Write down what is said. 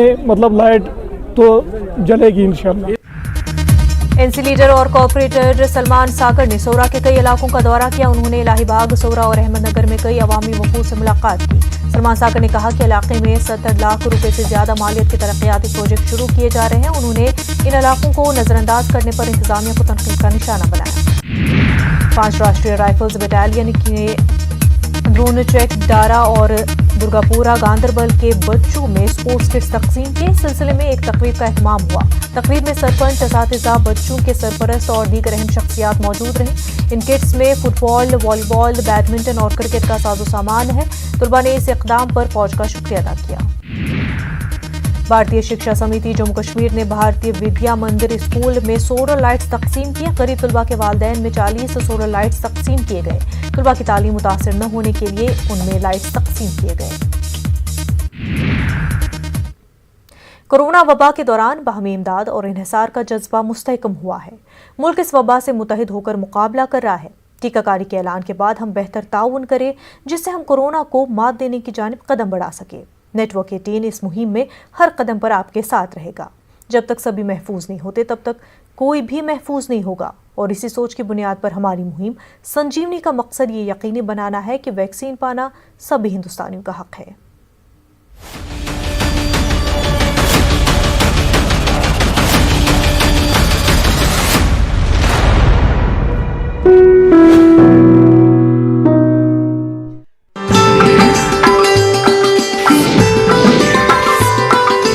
मतलब लाइट तो जलेगी इंशाल्लाह। एनसी लीडर और कॉर्पोरेटर सलमान सागर ने सोरा के कई इलाकों का दौरा किया। उन्होंने इलाहीबाग, सोरा और अहमदनगर में कई अवामी वफूद से मुलाकात की। सलमान सागर ने कहा कि इलाके में 70 लाख रुपए से ज्यादा मालियत के तरक्याती प्रोजेक्ट शुरू किए जा रहे हैं। उन्होंने इन इलाकों को नजरअंदाज करने पर इंतजामिया को तनकीद का निशाना बनाया। 5 राष्ट्रीय राइफल्स बटालियन के ड्रोन चेक डारा और दुर्गापुरा गांधरबल के बच्चों में स्पोर्ट्स किट्स तकसीम के सिलसिले में एक तकरीब का एहतमाम हुआ। तकरीब में सरपंच, असातिज़ा, बच्चों के सरपरस्त और दीगर अहम शख्सियात मौजूद रहे। इन किट्स में फुटबॉल, वॉलीबॉल, बैडमिंटन और क्रिकेट का साजो सामान है। तलबा ने इस इक़दाम पर फौज का शुक्रिया अदा किया। भारतीय शिक्षा समिति जम्मू कश्मीर ने भारतीय विद्या मंदिर स्कूल में सोलर लाइट्स तकसीम की। गरीब तलबा के वालिदैन में 40 सोलर लाइट्स तकसीम किए गए। तलबा की तालीम मुतासिर न होने के लिए उनमें लाइट्स तकसीम किए गए। कोरोना वबा के दौरान बाहमी इमदाद और इन्हिसार का जज्बा मुस्तहकम हुआ है। मुल्क इस वबा से मुत्तहिद होकर मुकाबला कर रहा है। टीकाकारी के ऐलान के बाद हम बेहतर ताउन करें जिससे हम कोरोना को मात देने की जानिब कदम बढ़ा सके। नेटवर्क 18 इस मुहिम में हर कदम पर आपके साथ रहेगा। जब तक सभी महफूज नहीं होते तब तक कोई भी महफूज नहीं होगा। और इसी सोच की बुनियाद पर हमारी मुहिम संजीवनी का मकसद ये यकीनी बनाना है कि वैक्सीन पाना सभी हिंदुस्तानियों का हक है।